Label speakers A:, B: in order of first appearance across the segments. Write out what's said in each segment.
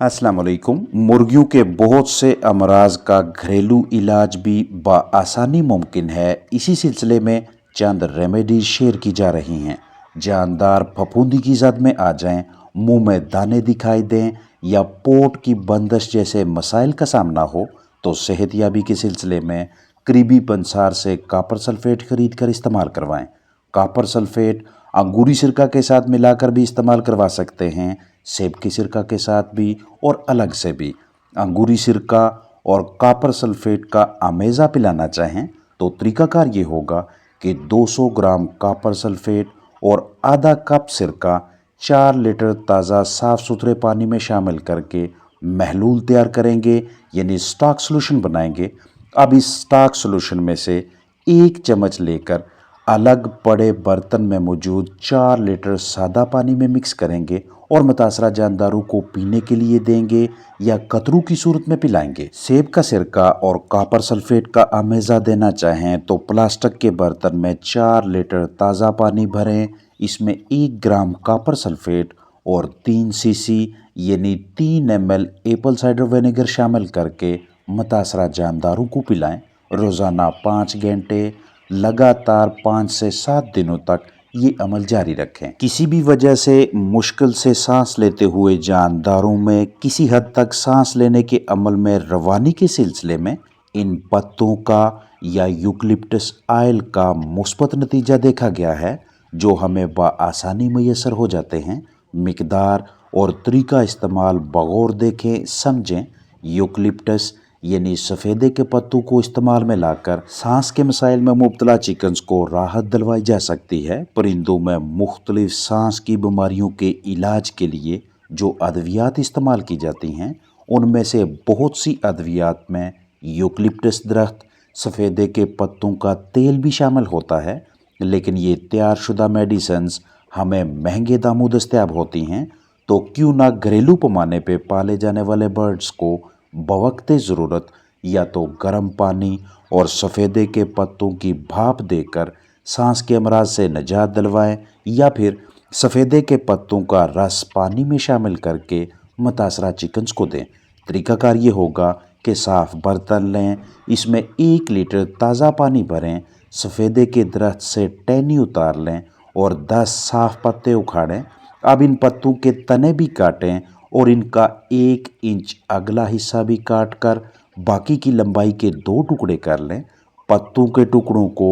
A: अस्सलाम वालेकुम। मुर्गियों के बहुत से अमराज का घरेलू इलाज भी बआसानी मुमकिन है। इसी सिलसिले में चंद रेमेडीज शेयर की जा रही हैं। जानदार फफूंदी की जद में आ जाएं, मुंह में दाने दिखाई दें या पोट की बंदिश जैसे मसाइल का सामना हो तो सेहतयाबी के सिलसिले में करीबी पंसार से कापर सल्फेट खरीद कर इस्तेमाल करवाएं। कापर सल्फेट अंगूरी सिरका के साथ मिलाकर भी इस्तेमाल करवा सकते हैं, सेब के सिरका के साथ भी और अलग से भी। अंगूरी सिरका और कापर सल्फेट का आमेज़ा पिलाना चाहें तो तरीकाकार ये होगा कि 200 ग्राम कापर सल्फेट और आधा कप सिरका 4 लीटर ताज़ा साफ़ सुथरे पानी में शामिल करके महलूल तैयार करेंगे, यानी स्टॉक सोल्यूशन बनाएंगे। अब इस स्टॉक सोल्यूशन में से 1 चम्मच लेकर अलग पड़े बर्तन में मौजूद 4 लीटर सादा पानी में मिक्स करेंगे और मुतासरा जानदारों को पीने के लिए देंगे या कतरू की सूरत में पिलाएंगे। सेब का सिरका और कापर सल्फेट का आमेज़ा देना चाहें तो प्लास्टिक के बर्तन में 4 लीटर ताज़ा पानी भरें, इसमें 1 ग्राम कापर सल्फेट और 3 सीसी यानी 3 ml एप्पल साइडर विनेगर शामिल करके मुतासरा जानदारों को पिलाएं। रोज़ाना 5 घंटे लगातार 5 से 7 दिनों तक ये अमल जारी रखें। किसी भी वजह से मुश्किल से सांस लेते हुए जानदारों में किसी हद तक सांस लेने के अमल में रवानी के सिलसिले में इन पत्तों का या यूकलिप्टस ऑयल का मुस्बत नतीजा देखा गया है, जो हमें बआसानी मैसर हो जाते हैं। मिकदार और तरीका इस्तेमाल बगौर देखें समझें। यूकलिप्टस यानी सफ़ेदे के पत्तों को इस्तेमाल में लाकर सांस के मसाइल में मुब्तला चिकन्स को राहत दिलवाई जा सकती है। परिंदों में मुख्तलिफ सांस की बीमारियों के इलाज के लिए जो अद्वियात इस्तेमाल की जाती हैं, उनमें से बहुत सी अद्वियात में यूकलिप्टस दरख्त, सफ़ेदे के पत्तों का तेल भी शामिल होता है। लेकिन ये तैयार शुदा मेडिसिन्स हमें महंगे दामों दस्तयाब होती हैं, तो क्यों ना घरेलू पैमाने पे पाले जाने वाले बर्ड्स को बवक्ते ज़रूरत या तो गर्म पानी और सफ़ेदे के पत्तों की भाप देकर सांस के अमराज से निजात दिलवाएं, या फिर सफ़ेदे के पत्तों का रस पानी में शामिल करके मुतासरा चिकन्स को दें। तरीकाकार ये होगा कि साफ़ बर्तन लें, इसमें 1 लीटर ताज़ा पानी भरें, सफ़ेदे के दरख्त से टहनी उतार लें और 10 साफ़ पत्ते उखाड़ें। अब इन पत्तों के तने भी काटें और इनका 1 इंच अगला हिस्सा भी काट कर बाकी की लंबाई के 2 टुकड़े कर लें। पत्तों के टुकड़ों को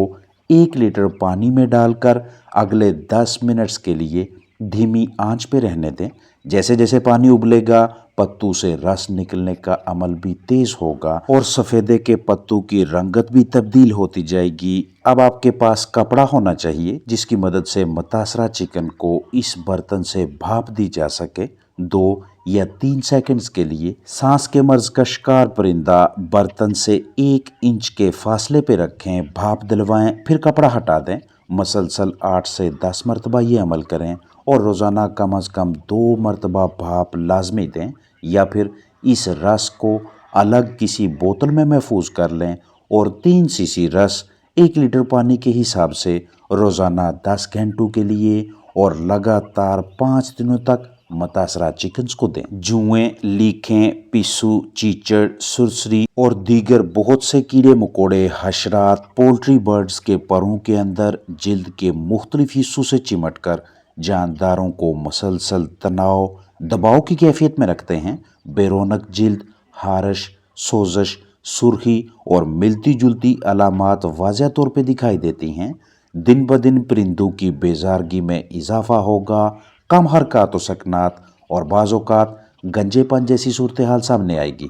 A: 1 लीटर पानी में डालकर अगले 10 मिनट्स के लिए धीमी आंच पे रहने दें। जैसे जैसे पानी उबलेगा, पत्तों से रस निकलने का अमल भी तेज होगा और सफ़ेदे के पत्तों की रंगत भी तब्दील होती जाएगी। अब आपके पास कपड़ा होना चाहिए जिसकी मदद से मुतासरा चिकन को इस बर्तन से भाप दी जा सके। 2 या 3 सेकंड्स के लिए सांस के मर्ज का शिकार परिंदा बर्तन से 1 इंच के फासले पे रखें, भाप दिलवाएं, फिर कपड़ा हटा दें। मसलसल 8 से 10 मरतबा ये अमल करें और रोज़ाना कम अज़ कम 2 मरतबा भाप लाजमी दें, या फिर इस रस को अलग किसी बोतल में महफूज कर लें और 3 सीसी रस 1 लीटर पानी के हिसाब से रोज़ाना 10 घंटों के लिए और लगातार 5 दिनों तक मुतासरा चिकन्स को दें। जुएं, लीखें, पिस्सू, चीचड़, सुरसरी और दीगर बहुत से कीड़े मकोड़े, हशरात पोल्ट्री बर्ड्स के परों के अंदर जिल्द के मुख्तलिफ हिस्सों से चिमट कर जानदारों को मसलसल तनाव दबाव की कैफियत में रखते हैं। बेरोनक जिल्द, हारश, सोजश, सुर्खी और मिलती जुलती अलामात वाज़ह तौर पर दिखाई देती हैं। दिन ब दिन परिंदों की बेजारगी में इजाफा होगा, कम हरकत व सकनात और बाज़ौक़ात गंजेपन जैसी सूरत हाल सामने आएगी।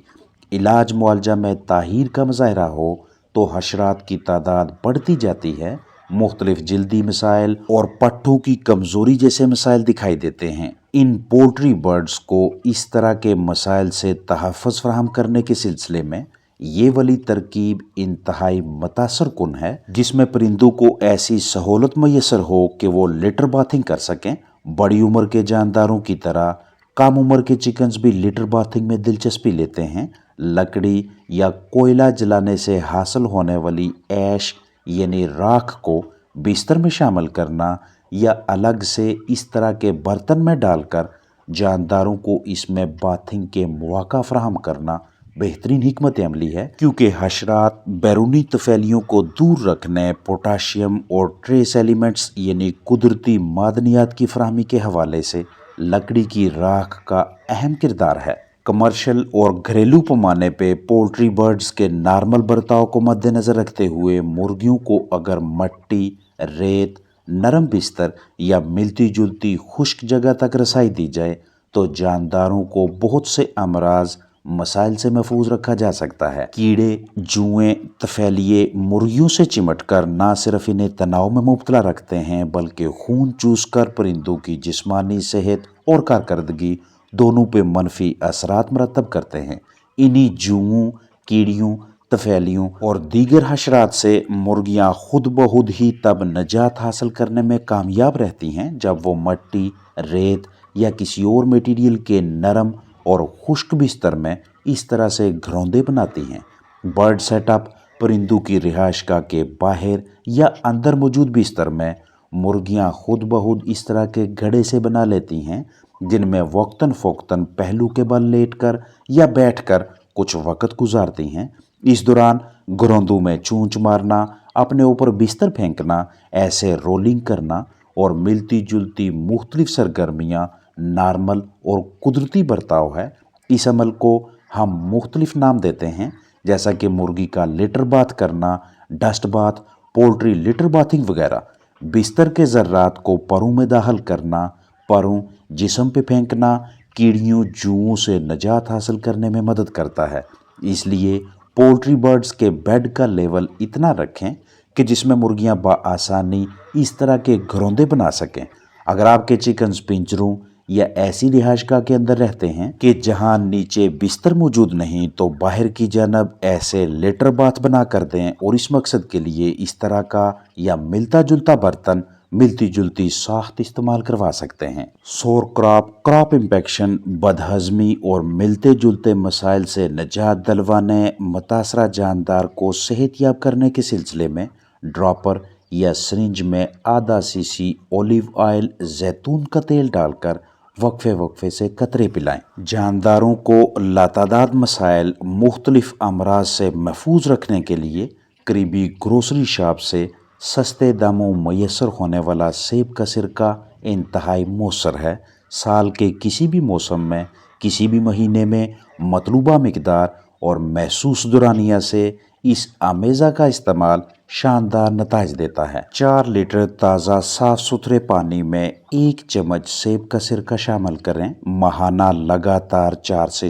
A: इलाज मुआलजा में ताहीर का मुजाहरा हो तो हशरात की तादाद बढ़ती जाती है। मुख्तलिफ जिल्दी मसाइल और पट्ठों की कमज़ोरी जैसे मसाइल दिखाई देते हैं। इन पोल्ट्री बर्ड्स को इस तरह के मसाइल से तहफ़्फ़ुज़ फराहम करने के सिलसिले में ये वाली तरकीब इंतहाई मुतासर कुन है, जिसमें परिंदों को ऐसी सहूलत मैसर हो कि वो लिटर बाथिंग कर सकें। बड़ी उम्र के जानदारों की तरह कम उम्र के चिकन्स भी लिटर बाथिंग में दिलचस्पी लेते हैं। लकड़ी या कोयला जलाने से हासिल होने वाली ऐश यानी राख को बिस्तर में शामिल करना या अलग से इस तरह के बर्तन में डालकर जानदारों को इसमें बाथिंग के मौका फराहम करना बेहतरीन हिकमत अमली है, क्योंकि हशरात बैरूनी तफैलियों को दूर रखने पोटाशियम और ट्रेस एलिमेंट्स यानी कुदरती मादनियात की फराहमी के हवाले से लकड़ी की राख का अहम किरदार है। कमर्शियल और घरेलू पैमाने पे पोल्ट्री बर्ड्स के नॉर्मल बर्ताव को मद्देनजर रखते हुए मुर्गियों को अगर मट्टी, रेत, नरम बिस्तर या मिलती जुलती खुश्क जगह तक रसाई दी जाए तो जानदारों को बहुत से अमराज मसाइल से महफूज रखा जा सकता है। कीड़े, जुएं, तफैलिए मुर्गियों से चिमटकर ना सिर्फ इन्हें तनाव में मुब्तला रखते हैं बल्कि खून चूसकर परिंदों की जिस्मानी सेहत और कारकर्दगी दोनों पे मनफी असरात मरतब करते हैं। इन्हीं जुओं, कीड़ियों, तफैलियों और दीगर हशरात से मुर्गियां खुद ब खुद ही तब निजात हासिल करने में कामयाब रहती हैं जब वो मट्टी, रेत या किसी और मटेरियल के नरम और खुश्क बिस्तर में इस तरह से घरौंदे बनाती हैं। बर्ड सेटअप परिंदों की रिहाइशगाह के बाहर या अंदर मौजूद बिस्तर में मुर्गियां खुद ब खुद इस तरह के घड़े से बना लेती हैं जिनमें वक्तन फ़ौक्तन पहलू के बल लेटकर या बैठकर कुछ वक्त गुजारती हैं। इस दौरान घरौंदों में चूंच मारना, अपने ऊपर बिस्तर फेंकना, ऐसे रोलिंग करना और मिलती जुलती मुख्तलिफ सरगर्मियाँ नॉर्मल और कुदरती बर्ताव है। इस अमल को हम मुख्तलिफ नाम देते हैं, जैसा कि मुर्गी का लिटर बाथ करना, dust bath, poultry litre bathing वगैरह। बिस्तर के ज़र्रात को परों में दाखिल करना, परों जिस्म पे फेंकना कीड़ियों, जुओं से निजात हासिल करने में मदद करता है। इसलिए पोल्ट्री बर्ड्स के बेड का लेवल इतना रखें कि जिसमें मुर्गियां बआसानी इस तरह के घरौंदे बना सकें। अगर आपके चिकन्स पिंजरों या ऐसी रिहाइशगाह के अंदर रहते हैं कि जहां नीचे बिस्तर मौजूद नहीं तो बाहर की जानब ऐसे लेटर बाथ बना कर दें और इस मकसद के लिए इस तरह का या मिलता जुलता बर्तन मिलती जुलती साख्त इस्तेमाल करवा सकते हैं। सोर क्रॉप, क्रॉप इम्पेक्शन, बदहजमी और मिलते जुलते मसाइल से निजात दिलवाने मुतासरा जानदार को सेहतयाब करने के सिलसिले में ड्रॉपर या सिरिंज में आधा सीसी ओलिव ऑयल, जैतून का तेल डालकर वक्फे वक्फे से कतरे पिलाएं। जानदारों को लातादाद मसाइल मुख्तलिफ अमराज से महफूज रखने के लिए करीबी ग्रोसरी शॉप से सस्ते दामों मैसर होने वाला सेब का सिरका इंतहाई मौसर है। साल के किसी भी मौसम में, किसी भी महीने में मतलूबा मिकदार और महसूस दुरानिया से इस आमेज़ा का इस्तेमाल शानदार नताइज देता है। 4 लीटर ताज़ा साफ सुथरे पानी में 1 चम्मच सेब का सिरका शामिल करें। माहाना लगातार 4 से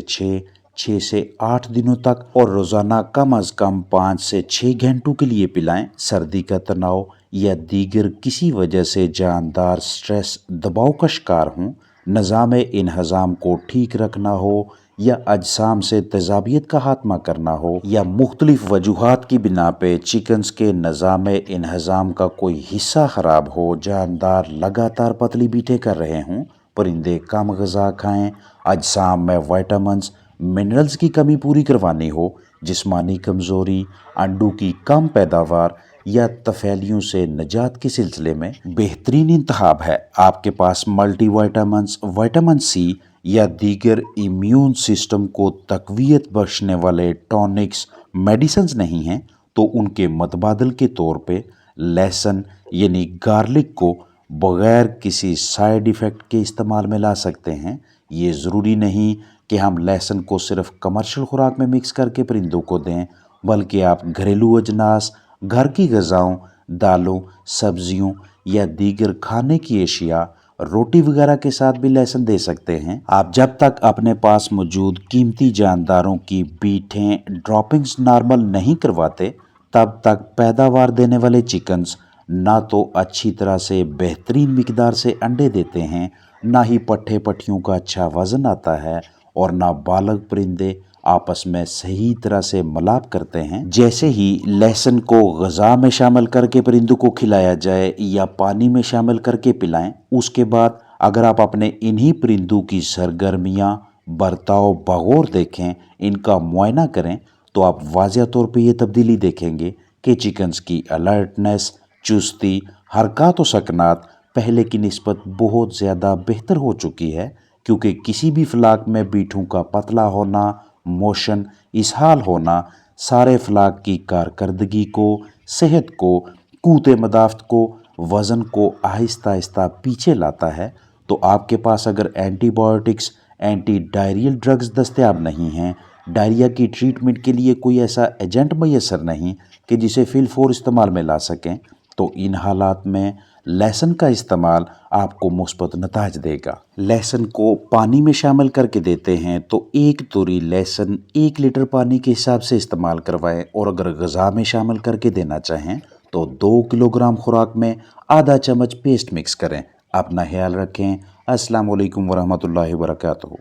A: 6 से 8 दिनों तक और रोज़ाना कम अज़ कम 5 से 6 घंटों के लिए पिलाएं। सर्दी का तनाव या दीगर किसी वजह से जानदार स्ट्रेस दबाव का शिकार हों, निज़ाम इन्हज़ाम को ठीक रखना हो या अजसाम से तेज़ाबियत का खात्मा करना हो या मुख्तलिफ वजूहात की बिना पे चिकन्स के निज़ाम इन्हज़ाम का कोई हिस्सा ख़राब हो, जानदार लगातार पतली बीटें कर रहे हों, परिंदे कम ग़िज़ा खाएँ, अजसाम में विटामिन्स मिनरल्स की कमी पूरी करवानी हो, जिस्मानी कमज़ोरी, अंडों की कम पैदावार या तफैलियों से निजात के सिलसिले में बेहतरीन इंतखाब है। आपके पास मल्टी विटामिन्स, विटामिन सी या दीगर इम्यून सिस्टम को तक़वियत बख्शने वाले टॉनिक्स, मेडिसिन्स नहीं हैं तो उनके मतबादल के तौर पे लहसुन यानी गार्लिक को बग़ैर किसी साइड इफ़ेक्ट के इस्तेमाल में ला सकते हैं। ये ज़रूरी नहीं कि हम लहसुन को सिर्फ कमर्शियल खुराक में मिक्स करके परिंदों को दें, बल्कि आप घरेलू अजनास, घर की ग़िज़ाओं, दालों, सब्जियों या दीगर खाने की एशिया, रोटी वगैरह के साथ भी लहसुन दे सकते हैं। आप जब तक अपने पास मौजूद कीमती जानदारों की बीटें, ड्रॉपिंग्स नॉर्मल नहीं करवाते, तब तक पैदावार देने वाले चिकन्स ना तो अच्छी तरह से बेहतरीन मिकदार से अंडे देते हैं, ना ही पट्ठे पट्टियों का अच्छा वज़न आता है और ना बालग परिंदे आपस में सही तरह से मिलाप करते हैं। जैसे ही लहसुन को ग़िज़ा में शामिल करके परिंदों को खिलाया जाए या पानी में शामिल करके पिलाएं, उसके बाद अगर आप अपने इन्हीं परिंदों की सरगर्मियाँ, बर्ताव बगौर देखें, इनका मुआयना करें, तो आप वाज़िह तौर पे ये तब्दीली देखेंगे कि चिकन्स की अलर्टनेस, चुस्ती, हरकत और सकनात पहले की निस्बत बहुत ज़्यादा बेहतर हो चुकी है, क्योंकि किसी भी फ्लाक में बीठों का पतला होना, मोशन, इसहाल होना सारे फ्लाक की कारकर्दगी को, सेहत को, क़ुव्वत मदाफ़त को, वज़न को आहिस्ता आहिस्ता पीछे लाता है। तो आपके पास अगर एंटीबायोटिक्स, एंटी डायरियल ड्रग्स दस्तयाब नहीं हैं, डायरिया की ट्रीटमेंट के लिए कोई ऐसा एजेंट मैसर नहीं कि जिसे फिलफोर इस्तेमाल में ला सकें, तो इन हालात में लहसुन का इस्तेमाल आपको मुस्बत नताज देगा। लहसुन को पानी में शामिल करके देते हैं तो 1 तुरी लहसुन 1 लीटर पानी के हिसाब से इस्तेमाल करवाएं, और अगर ग़िज़ा में शामिल करके देना चाहें तो 2 किलोग्राम खुराक में आधा चम्मच पेस्ट मिक्स करें। अपना ख्याल रखें। अस्सलाम वालेकुम वरहमतुल्लाहि वबरकातुहू।